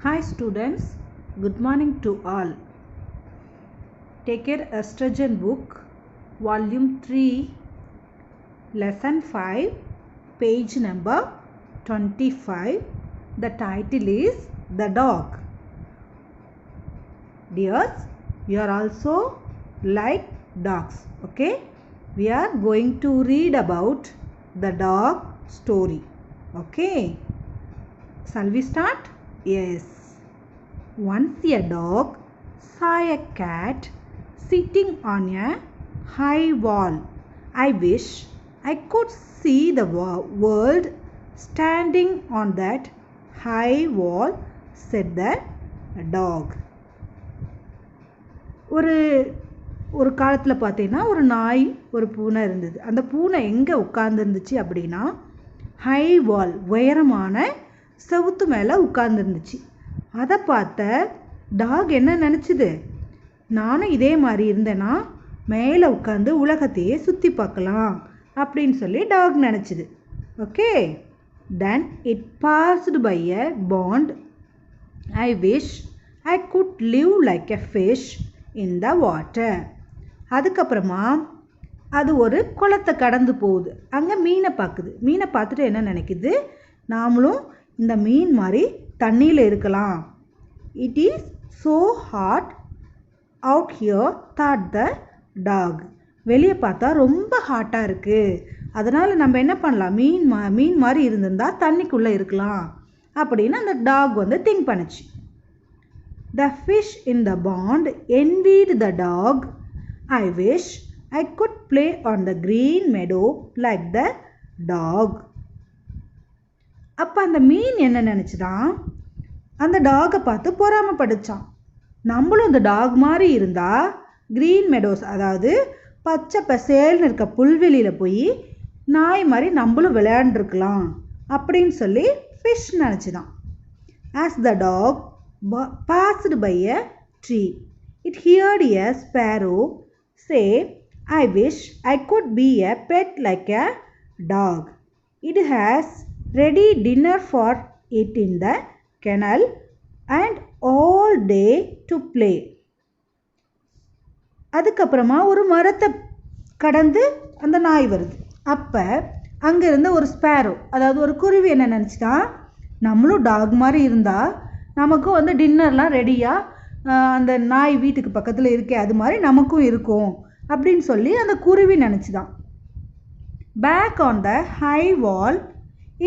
Hi students, good morning to all. Take your Astragen book, volume 3, lesson 5, page number 25. The title is The Dog. Dears, you are also like dogs, okay? We are going to read about the dog story, okay? Shall we start? Yes. Once a dog saw a cat sitting on a high wall. I wish I could see the world standing on that high wall, said the dog. ஒரு காலத்தில் பார்த்தீங்கன்னா ஒரு நாய் ஒரு பூனை இருந்தது. அந்த பூனை எங்கே உட்கார்ந்துருந்துச்சு அப்படின்னா ஹை வால், உயரமான செவுத்து மேலே உட்கார்ந்துருந்துச்சு. அதை பார்த்த டாக் என்ன நினச்சிது, நானும் இதே மாதிரி இருந்தேன்னா மேலே உட்காந்து உலகத்தையே சுற்றி பார்க்கலாம் அப்படின்னு சொல்லி டாக் நினச்சிது. Okay, then it passed by a pond. I wish I could live like a fish in the water. அதுக்கப்புறமா அது ஒரு குளத்தை கடந்து போகுது. அங்கே மீனை பார்க்குது. மீனை பார்த்துட்டு என்ன நினைக்குது, நாமளும் இந்த மீன் மாதிரி தண்ணியில் இருக்கலாம். It is so hot out here that the dog. வெளியே பார்த்தா ரொம்ப ஹாட்டாக இருக்குது, அதனால் நம்ம என்ன பண்ணலாம், மீன் மாதிரி இருந்திருந்தால் தண்ணிக்குள்ளே இருக்கலாம் அப்படின்னு அந்த டாக் திங்க் பண்ணுச்சு. த fish in the bond envied the dog. I wish I could play on the green meadow like the dog. அப்போ அந்த மீன் என்ன நினச்சிதான், அந்த டாகை பார்த்து பொறாமப்பட்டுச்சான். நம்மளும் இந்த டாக் மாதிரி இருந்தால் க்ரீன் மெடோஸ், அதாவது பச்சை பசேல்னு இருக்க புல்வெளியில் போய் நாய் மாதிரி நம்மளும் விளையாண்டுருக்கலாம் அப்படின்னு சொல்லி ஃபிஷ் நினச்சிதான். As the dog passed by a tree, it heard a sparrow say, I wish I could be a pet like a dog. It has ready dinner for it in the kennel and all day to play. அதுக்கப்புறமா ஒரு மரத்தை கடந்து அந்த நாய் வருது. அப்போ அங்கே இருந்த ஒரு ஸ்பேரோ, அதாவது ஒரு குருவி என்ன நினச்சிட்டா, நம்மளும் டாக் மாதிரி இருந்தால் நமக்கும் டின்னர்லாம் ரெடியாக அந்த நாய் வீட்டுக்கு பக்கத்தில் இருக்கே அது மாதிரி நமக்கும் இருக்கும் அப்படின்னு சொல்லி அந்த குருவி நினச்சிதான். Back on the high wall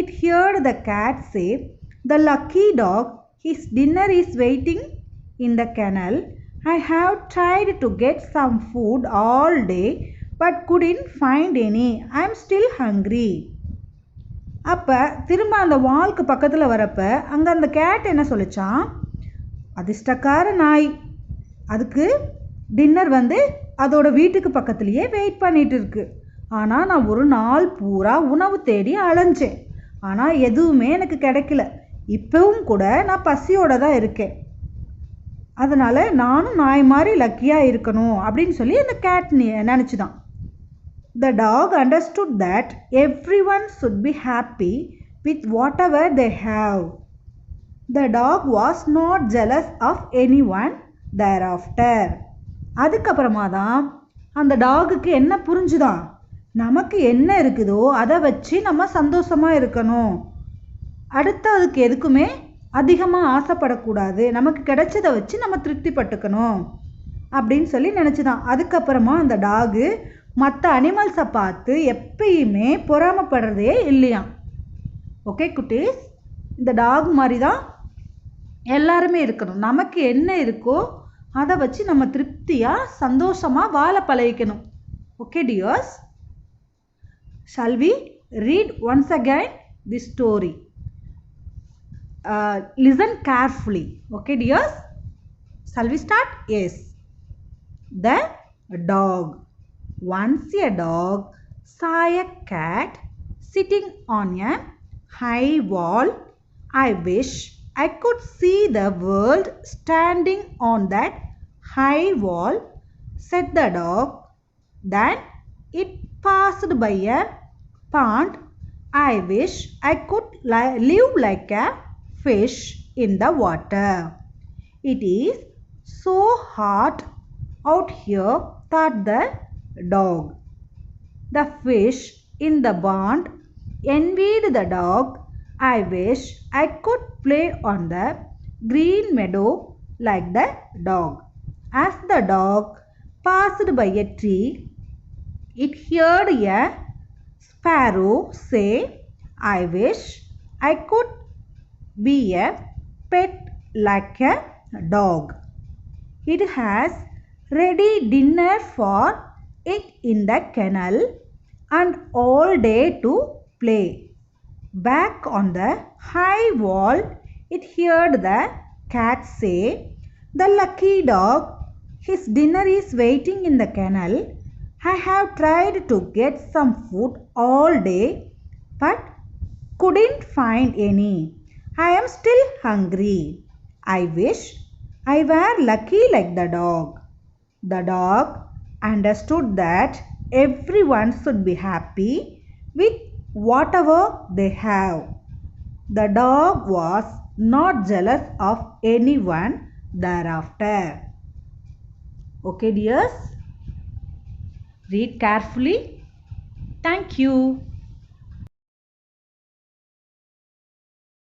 it heard the cat say, the lucky dog, his dinner is waiting in the kennel. I have tried to get some food all day but couldn't find any. I am still hungry. அப்போ திரும்ப அந்த வால்க்கு பக்கத்தில் வரப்போ அங்கே அந்த gate என்ன சொல்லிச்சான், அதிர்ஷ்டக்கார நாய், அதுக்கு டின்னர் அதோட வீட்டுக்கு பக்கத்துலேயே வெயிட் பண்ணிட்டு இருக்கு. ஆனால் நான் ஒரு நாள் பூரா உணவு தேடி அலைஞ்சேன், ஆனால் எதுவுமே எனக்கு கிடைக்கல. இப்போவும் கூட நான் பசியோடு தான் இருக்கேன், அதனால் நானும் நாய் மாதிரி லக்கியாக இருக்கணும் அப்படின்னு சொல்லி அந்த gate நினச்சிதான். The dog understood that everyone should be happy with whatever they have. The dog was not jealous of anyone thereafter. அதுக்கப்புறமா தான் அந்த டாகுக்கு என்ன புரிஞ்சுதான், நமக்கு என்ன இருக்குதோ அதை வச்சு நம்ம சந்தோஷமாக இருக்கணும், அடுத்ததுக்கு எதுக்குமே அதிகமாக ஆசைப்படக்கூடாது, நமக்கு கிடைச்சதை வச்சு நம்ம திருப்திப்பட்டுக்கணும் அப்படின்னு சொல்லி நினச்சிதான். அதுக்கப்புறமா அந்த டாகு மற்ற அனிமல்ஸை பார்த்து எப்பயுமே பொறாமப்படுறதே இல்லையாம். ஓகே குட்டீஸ், இந்த டாக் மாதிரி தான் எல்லாருமே இருக்கணும். நமக்கு என்ன இருக்கோ அதை வச்சு நம்ம திருப்தியாக சந்தோஷமாக வாழ பழகிக்கணும். Okay dears, shall we read once again this story? Listen carefully. Okay dears, shall we start? Yes. The dog. Once a dog saw a cat sitting on a high wall. I wish I could see the world standing on that high wall, said the dog. Then it passed by a pond. I wish I could live like a fish in the water. It is so hot out here, thought the dog. The fish in the pond envied the dog. I wish I could play on the green meadow like the dog. As the dog passed by a tree, it heard a sparrow say, I wish I could be a pet like a dog. It has ready dinner for it in the kennel and all day to play. Back on the high wall, it heard the cat say, the lucky dog, his dinner is waiting in the kennel. I have tried to get some food all day, but couldn't find any. I am still hungry. I wish I were lucky like the dog. The dog understood that everyone should be happy with whatever they have. The dog was not jealous of anyone thereafter. Okay, dears, read carefully. Thank you.